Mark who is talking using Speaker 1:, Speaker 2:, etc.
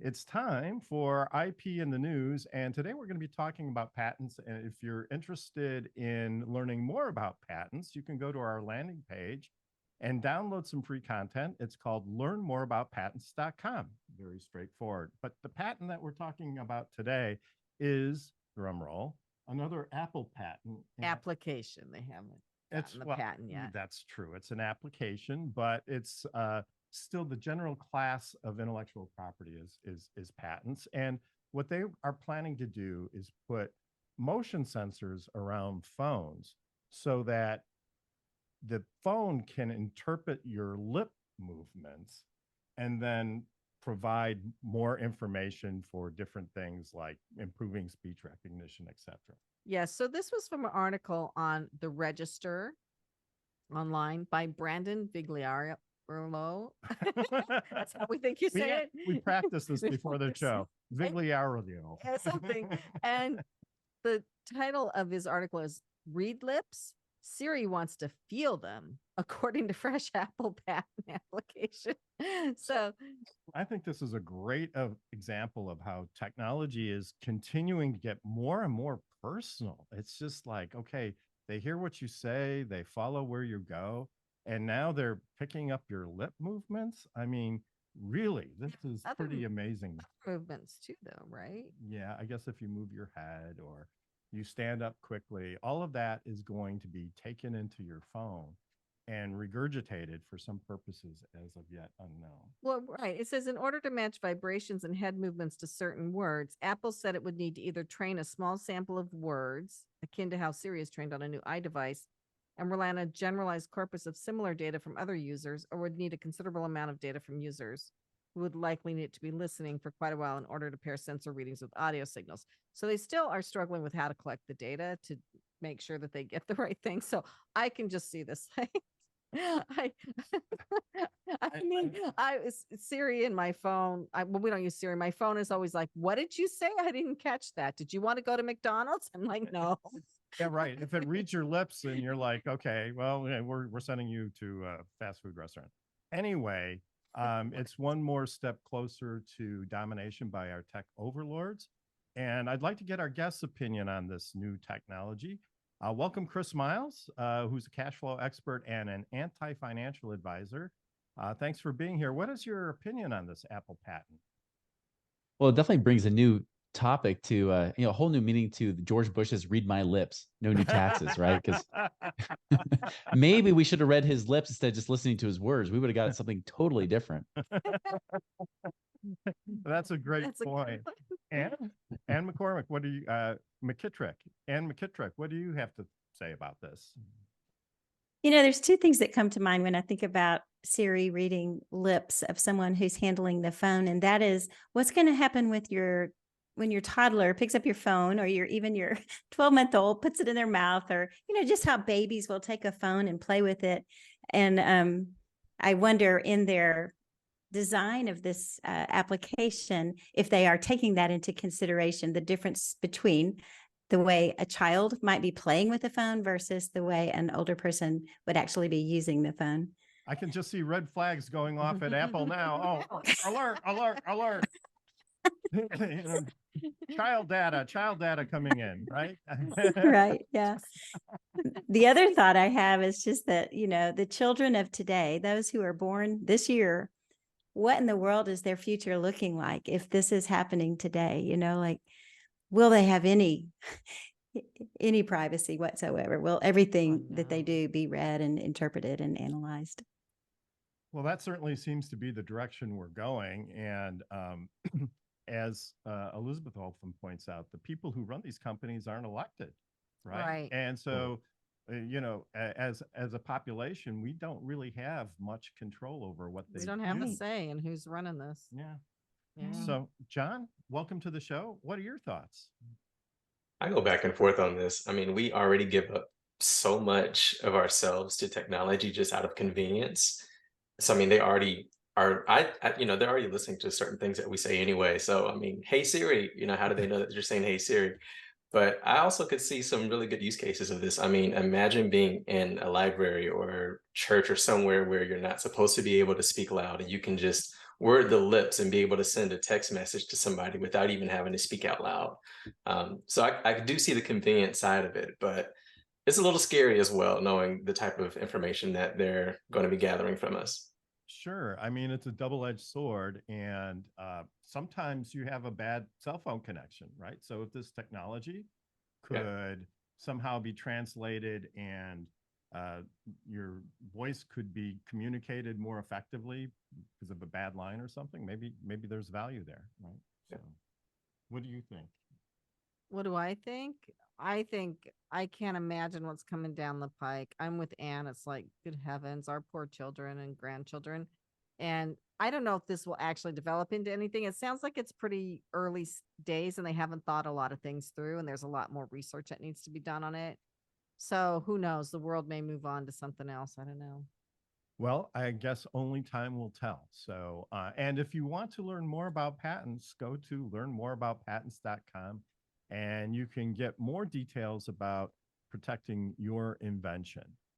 Speaker 1: It's time for IP in the news. And today we're going to be talking about patents. And if you're interested in learning more about patents, you can go to our landing page and download some free content. It's called learnmoreaboutpatents.com. Very straightforward. But the patent that we're talking about today is, drum roll, another Apple patent.
Speaker 2: Application. They haven't gotten the patent yet.
Speaker 1: That's true. It's an application, but it's still the general class of intellectual property is patents. And what they are planning to do is put motion sensors around phones so that the phone can interpret your lip movements and then provide more information for different things like improving speech recognition, etc.
Speaker 2: Yes. So this was from an article on the Register online by Brandon Vigliaro. That's how we think you say it.
Speaker 1: We practiced this before the show. Vigliaro.
Speaker 2: Something. And the title of his article is Read Lips. Siri wants to feel them, according to fresh Apple patent application. So
Speaker 1: I think this is a great example of how technology is continuing to get more and more personal. It's just like, okay, they hear what you say, they follow where you go, and now they're picking up your lip movements. I mean, really, this is pretty amazing.
Speaker 2: Movements too, though, right?
Speaker 1: Yeah, I guess if you move your head or you stand up quickly, all of that is going to be taken into your phone and regurgitated for some purposes as of yet unknown.
Speaker 2: Well, right. It says in order to match vibrations and head movements to certain words, Apple said it would need to either train a small sample of words, akin to how Siri is trained on a new iDevice, and rely on a generalized corpus of similar data from other users, or would need a considerable amount of data from users who would likely need to be listening for quite a while in order to pair sensor readings with audio signals. So they still are struggling with how to collect the data to make sure that they get the right thing. So I can just see this. I mean, Siri in my phone. Well, we don't use Siri. My phone is always like, "What did you say? I didn't catch that. Did you want to go to McDonald's?" I'm like, "No."
Speaker 1: Yeah, right. If it reads your lips and you're like, "Okay, well, we're sending you to a fast food restaurant." Anyway, it's one more step closer to domination by our tech overlords. And I'd like to get our guest's opinion on this new technology. Welcome, Chris Miles, who's a cash flow expert and an anti-financial advisor. Thanks for being here. What is your opinion on this Apple patent?
Speaker 3: Well, it definitely brings a new topic to, a whole new meaning to George Bush's "read my lips, no new taxes," right? Because maybe we should have read his lips instead of just listening to his words. We would have gotten something totally different.
Speaker 1: That's a great point. Ann McCormick, what do you, McKittrick, Ann McKittrick, what do you have to say about this?
Speaker 4: There's two things that come to mind when I think about Siri reading lips of someone who's handling the phone. And that is what's going to happen with when your toddler picks up your phone, or even your 12-month-old puts it in their mouth, or, just how babies will take a phone and play with it. And I wonder, in their design of this application, if they are taking that into consideration, the difference between the way a child might be playing with the phone versus the way an older person would actually be using the phone.
Speaker 1: I can just see red flags going off at Apple now. Oh, alert, alert, alert. Child data coming in, right?
Speaker 4: Right. Yeah. The other thought I have is just that, the children of today, those who are born this year, what in the world is their future looking like if this is happening today? Will they have any privacy whatsoever? Will everything that they do be read and interpreted and analyzed?
Speaker 1: Well, that certainly seems to be the direction we're going. And as Elizabeth Olfen points out, the people who run these companies aren't elected, right? And so, as a population, we don't really have much control over what they do.
Speaker 2: We don't have a say in who's running this.
Speaker 1: Yeah. So, John, welcome to the show. What are your thoughts?
Speaker 5: I go back and forth on this. I mean, we already give up so much of ourselves to technology just out of convenience. So, I mean, they already are, they're already listening to certain things that we say anyway. So, I mean, hey, Siri, how do they know that you're saying, hey, Siri? But I also could see some really good use cases of this. I mean, imagine being in a library or church or somewhere where you're not supposed to be able to speak loud, and you can just word the lips and be able to send a text message to somebody without even having to speak out loud. So I do see the convenient side of it, but it's a little scary as well, knowing the type of information that they're going to be gathering from us.
Speaker 1: Sure. I mean, it's a double-edged sword, and sometimes you have a bad cell phone connection, right? So if this technology
Speaker 5: Yeah.
Speaker 1: could somehow be translated and uh, your voice could be communicated more effectively because of a bad line or something, maybe there's value there, right?
Speaker 5: Yeah.
Speaker 1: So, what do you think?
Speaker 2: What do I think? I think I can't imagine what's coming down the pike. I'm with Anne. It's like, good heavens, our poor children and grandchildren. And I don't know if this will actually develop into anything. It sounds like it's pretty early days and they haven't thought a lot of things through, and there's a lot more research that needs to be done on it. So who knows? The world may move on to something else. I don't know.
Speaker 1: Well, I guess only time will tell. So, and if you want to learn more about patents, go to learnmoreaboutpatents.com and you can get more details about protecting your invention.